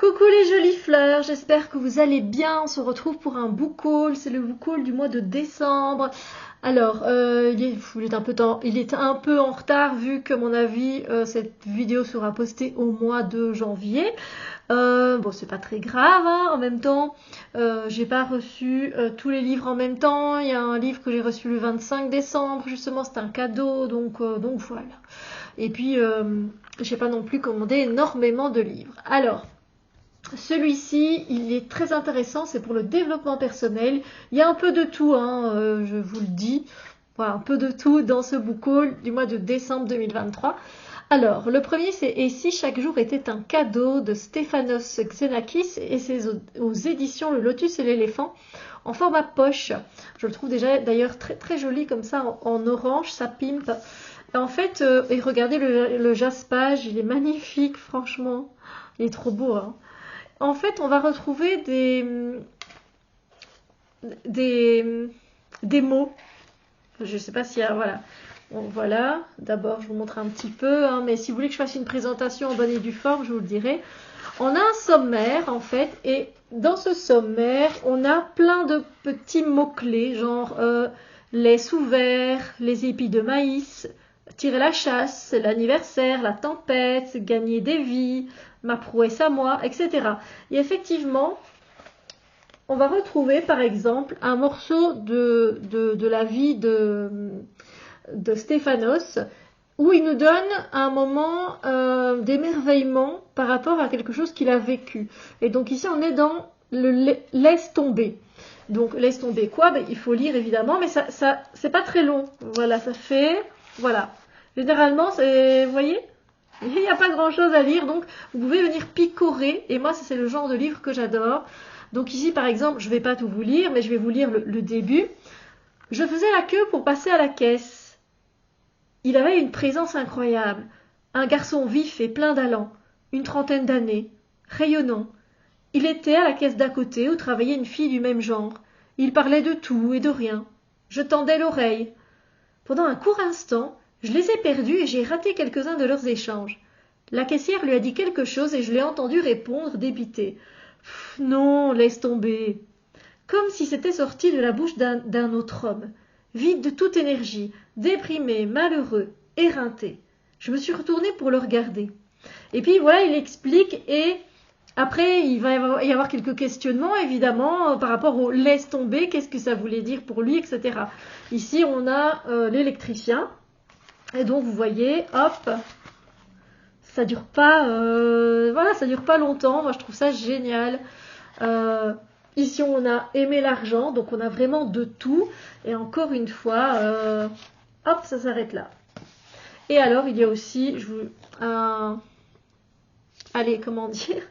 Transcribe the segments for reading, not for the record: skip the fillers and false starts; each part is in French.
Coucou les jolies fleurs, j'espère que vous allez bien. On se retrouve pour un book haul, c'est le book haul du mois de décembre. Alors, il est un peu en retard vu que, à mon avis, cette vidéo sera postée au mois de janvier. Bon, c'est pas très grave, hein. En même temps, j'ai pas reçu tous les livres en même temps. Il y a un livre que j'ai reçu le 25 décembre, justement, c'est un cadeau, donc voilà. Et puis, j'ai pas non plus commandé énormément de livres. Alors, celui-ci, il est très intéressant, c'est pour le développement personnel. Il y a un peu de tout, hein, je vous le dis. Voilà, un peu de tout dans ce book haul du mois de décembre 2023. Alors, le premier, c'est « Et si chaque jour était un cadeau » de Stéphanos Xenakis, et c'est aux éditions Le Lotus et l'éléphant, en format poche. Je le trouve déjà d'ailleurs très très joli comme ça, en orange, ça pimpe. En fait, et regardez le jaspage, il est magnifique, franchement. Il est trop beau, hein. En fait, on va retrouver des mots. Je ne sais pas s'il y a... Voilà. Bon, voilà. D'abord, je vous montre un petit peu. Hein, mais si vous voulez que je fasse une présentation en bonne et due forme, je vous le dirai. On a un sommaire, en fait. Et dans ce sommaire, on a plein de petits mots-clés. Genre les sous-verts, les épis de maïs, tirer la chasse, l'anniversaire, la tempête, gagner des vies, ma prouesse à moi, etc. Et effectivement, on va retrouver par exemple un morceau de la vie de Stéphanos où il nous donne un moment d'émerveillement par rapport à quelque chose qu'il a vécu. Et donc ici on est dans le laisse tomber. Donc laisse tomber quoi? Ben, il faut lire évidemment, mais ça c'est pas très long. Voilà, ça fait... Voilà. Généralement, c'est... Vous voyez? Il n'y a pas grand-chose à lire, donc vous pouvez venir picorer. Et moi, c'est le genre de livre que j'adore. Donc ici, par exemple, je ne vais pas tout vous lire, mais je vais vous lire le début. Je faisais la queue pour passer à la caisse. Il avait une présence incroyable. Un garçon vif et plein d'allant. Une trentaine d'années. Rayonnant. Il était à la caisse d'à côté où travaillait une fille du même genre. Il parlait de tout et de rien. Je tendais l'oreille. Pendant un court instant, je les ai perdus et j'ai raté quelques-uns de leurs échanges. La caissière lui a dit quelque chose et je l'ai entendu répondre, dépité. « Non, laisse tomber. » Comme si c'était sorti de la bouche d'un autre homme, vide de toute énergie, déprimé, malheureux, éreinté. Je me suis retournée pour le regarder. Et puis voilà, il explique et après il va y avoir quelques questionnements évidemment par rapport au « laisse tomber », qu'est-ce que ça voulait dire pour lui, etc. Ici on a l'électricien. Et donc vous voyez, hop, ça dure pas, voilà, ça dure pas longtemps. Moi je trouve ça génial. Ici on a aimé l'argent, donc on a vraiment de tout. Et encore une fois, hop, ça s'arrête là. Et alors il y a aussi, allez, comment dire,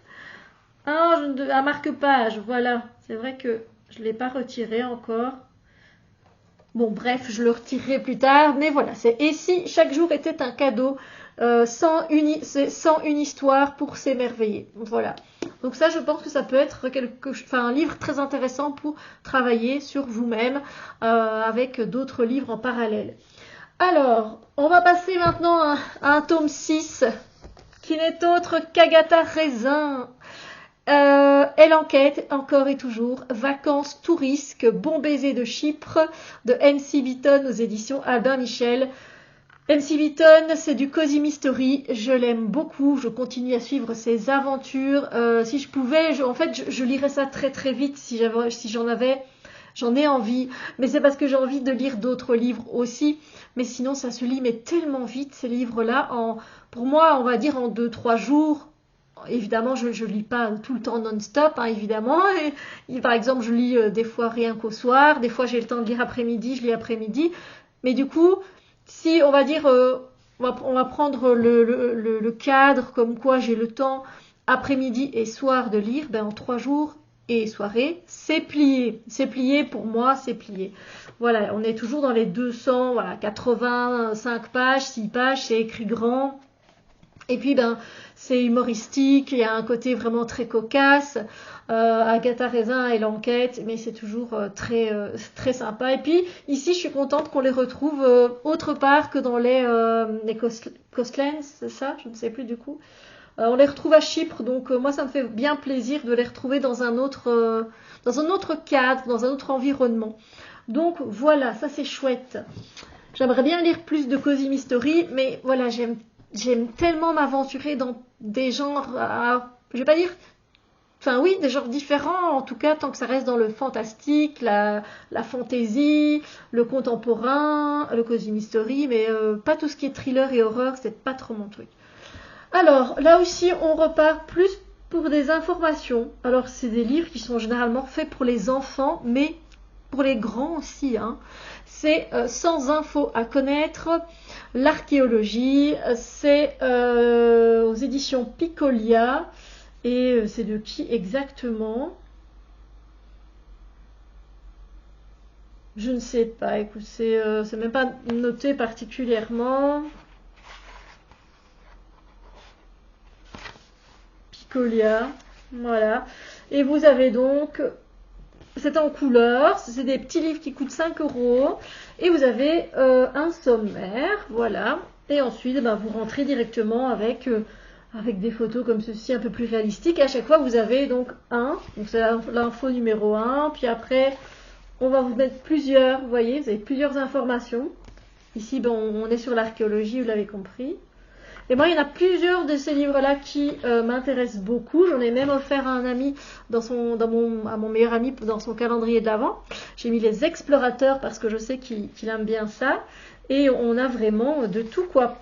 un marque-page. Voilà, c'est vrai que je l'ai pas retiré encore. Bon, bref, je le retirerai plus tard, mais voilà, c'est « Et si chaque jour était un cadeau, sans une histoire pour s'émerveiller ». Voilà. Donc ça, je pense que ça peut être un livre très intéressant pour travailler sur vous-même, avec d'autres livres en parallèle. Alors, on va passer maintenant à un tome 6, qui n'est autre qu'Agatha Raisin. Elle enquête encore et toujours. Vacances, tout risque, bon baiser de Chypre de M.C. Beaton aux éditions Albin Michel. M.C. Beaton, c'est du cozy mystery. Je l'aime beaucoup. Je continue à suivre ses aventures. Si je pouvais, en fait, je lirais ça très très vite si j'en ai envie. Mais c'est parce que j'ai envie de lire d'autres livres aussi. Mais sinon, ça se lit mais tellement vite ces livres-là. Pour moi, on va dire en 2-3 jours. Évidemment, je ne lis pas tout le temps non-stop, hein, évidemment. Et, par exemple, je lis des fois rien qu'au soir. Des fois, j'ai le temps de lire après-midi, je lis après-midi. Mais du coup, si on va dire, on va prendre le cadre comme quoi j'ai le temps après-midi et soir de lire, ben, en 3 jours et soirée, c'est plié. C'est plié pour moi, c'est plié. Voilà, on est toujours dans les 200, voilà, 85 pages, 6 pages, c'est écrit grand. Et puis, ben, c'est humoristique, il y a un côté vraiment très cocasse. Agatha Raisin et l'enquête, mais c'est toujours très sympa. Et puis, ici, je suis contente qu'on les retrouve autre part que dans les Coastlands, c'est ça? Je ne sais plus du coup. On les retrouve à Chypre, donc moi ça me fait bien plaisir de les retrouver dans un autre cadre, dans un autre environnement. Donc voilà, ça c'est chouette. J'aimerais bien lire plus de Cozy Mystery, mais voilà, j'aime tellement m'aventurer dans des genres, je vais pas dire, enfin oui, des genres différents, en tout cas, tant que ça reste dans le fantastique, la fantasy, le contemporain, le Cozy Mystery, mais pas tout ce qui est thriller et horreur, c'est pas trop mon truc. Alors, là aussi, on repart plus pour des informations. Alors, c'est des livres qui sont généralement faits pour les enfants, mais pour les grands aussi, hein. C'est 100 infos à connaître, l'archéologie, c'est aux éditions Picolia, et c'est de qui exactement? Je ne sais pas, écoute, c'est même pas noté particulièrement. Picolia, voilà. Et vous avez donc... C'est en couleur, c'est des petits livres qui coûtent 5 €. Et vous avez un sommaire, voilà. Et ensuite, vous rentrez directement avec des photos comme ceci, un peu plus réalistiques. Et à chaque fois, vous avez donc donc c'est l'info numéro 1. Puis après, on va vous mettre plusieurs, vous voyez, vous avez plusieurs informations. Ici, on est sur l'archéologie, vous l'avez compris. Et moi, il y en a plusieurs de ces livres-là qui m'intéressent beaucoup. J'en ai même offert à un ami, à mon meilleur ami dans son calendrier de l'Avent. J'ai mis les explorateurs parce que je sais qu'il aime bien ça. Et on a vraiment de tout, quoi.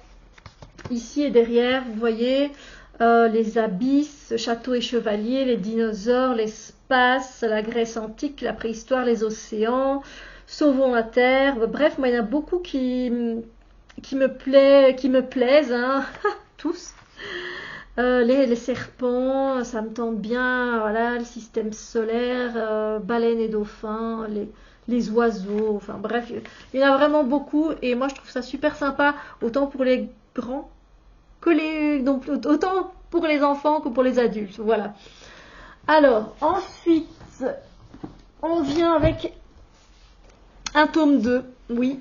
Ici et derrière, vous voyez, les abysses, châteaux et chevaliers, les dinosaures, l'espace, la Grèce antique, la préhistoire, les océans, sauvons la terre. Bref, moi, il y en a beaucoup qui me plaisent, hein, tous. Les serpents, ça me tente bien, voilà, le système solaire, baleines et dauphins, les oiseaux, enfin bref, il y en a vraiment beaucoup et moi je trouve ça super sympa, autant pour les grands donc autant pour les enfants que pour les adultes, voilà. Alors, ensuite, on vient avec un tome 2, oui.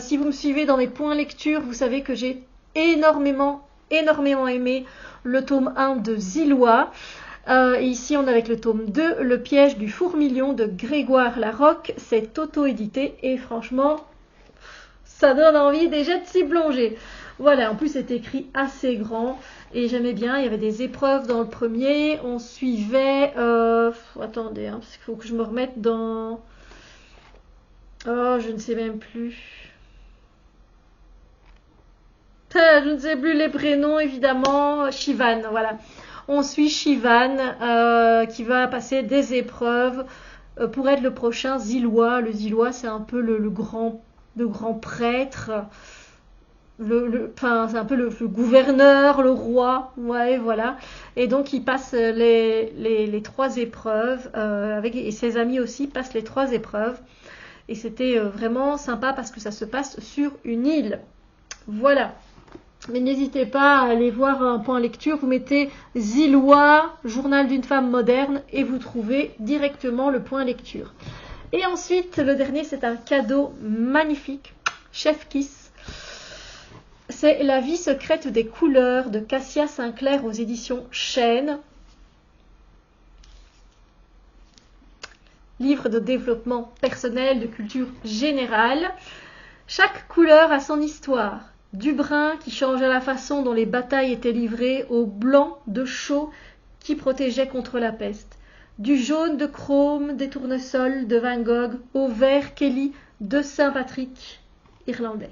Si vous me suivez dans mes points lecture, vous savez que j'ai énormément aimé le tome 1 de Zillois. Et ici, on est avec le tome 2, Le piège du fourmilion de Grégoire Larocque. C'est auto-édité et franchement, ça donne envie déjà de s'y plonger. Voilà, en plus c'est écrit assez grand et j'aimais bien, il y avait des épreuves dans le premier, on suivait... attendez, parce qu'il faut que je me remette dans... Oh, je ne sais même plus. Je ne sais plus les prénoms, évidemment. Shivan, voilà. On suit Shivan qui va passer des épreuves pour être le prochain Zillois. Le Zillois, c'est un peu le grand prêtre. C'est un peu le gouverneur, le roi. Ouais, voilà. Et donc, il passe les 3 épreuves. Et ses amis aussi passent les 3 épreuves. Et c'était vraiment sympa parce que ça se passe sur une île. Voilà. Mais n'hésitez pas à aller voir un point lecture. Vous mettez Zillois, journal d'une femme moderne, et vous trouvez directement le point lecture. Et ensuite, le dernier, c'est un cadeau magnifique. Chef Kiss. C'est La vie secrète des couleurs de Cassia Sinclair aux éditions Chêne. Livre de développement personnel, de culture générale. Chaque couleur a son histoire. Du brun qui changeait la façon dont les batailles étaient livrées, au blanc de chaux qui protégeait contre la peste. Du jaune de chrome des tournesols de Van Gogh au vert Kelly de Saint-Patrick irlandais.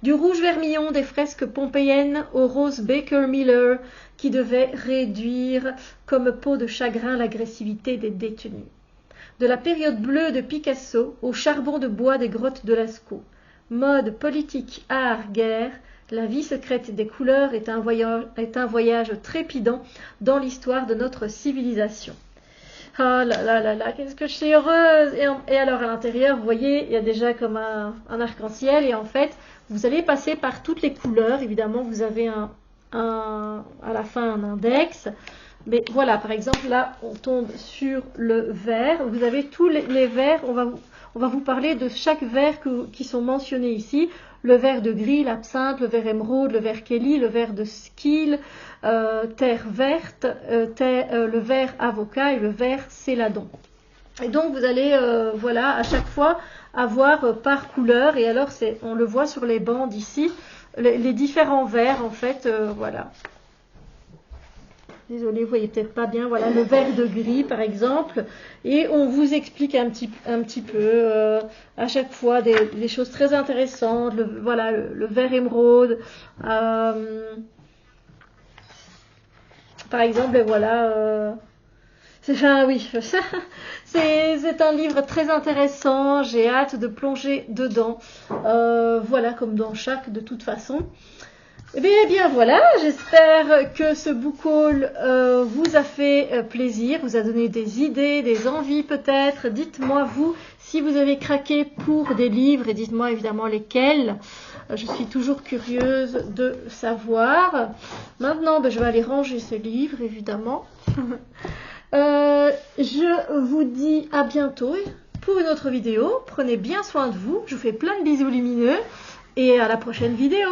Du rouge vermillon des fresques pompéiennes au rose Baker Miller qui devait réduire comme peau de chagrin l'agressivité des détenus. De la période bleue de Picasso au charbon de bois des grottes de Lascaux. Mode, politique, art, guerre, la vie secrète des couleurs est un voyage trépidant dans l'histoire de notre civilisation. Ah là là là là, qu'est-ce que je suis heureuse! Et alors à l'intérieur, vous voyez, il y a déjà comme un arc-en-ciel et en fait, vous allez passer par toutes les couleurs. Évidemment, vous avez à la fin un index. Mais voilà, par exemple, là, on tombe sur le vert. Vous avez tous les verts. On va vous parler de chaque vert qui sont mentionnés ici. le vert de gris, l'absinthe, le vert émeraude, le vert Kelly, le vert de Skil, terre verte, le vert avocat et le vert céladon. Et donc vous allez voilà à chaque fois avoir par couleur, et alors on le voit sur les bandes ici, les différents verts en fait, voilà. Désolée, vous voyez peut-être pas bien, voilà le vert de gris par exemple, et on vous explique un petit peu à chaque fois des choses très intéressantes, voilà le vert émeraude, par exemple, voilà, oui, c'est un livre très intéressant, j'ai hâte de plonger dedans, voilà comme dans chaque de toute façon. Eh bien voilà, j'espère que ce book haul vous a fait plaisir, vous a donné des idées, des envies peut-être. Dites-moi vous si vous avez craqué pour des livres et dites-moi évidemment lesquels. Je suis toujours curieuse de savoir. Maintenant, je vais aller ranger ce livre évidemment. Je vous dis à bientôt pour une autre vidéo. Prenez bien soin de vous. Je vous fais plein de bisous lumineux et à la prochaine vidéo.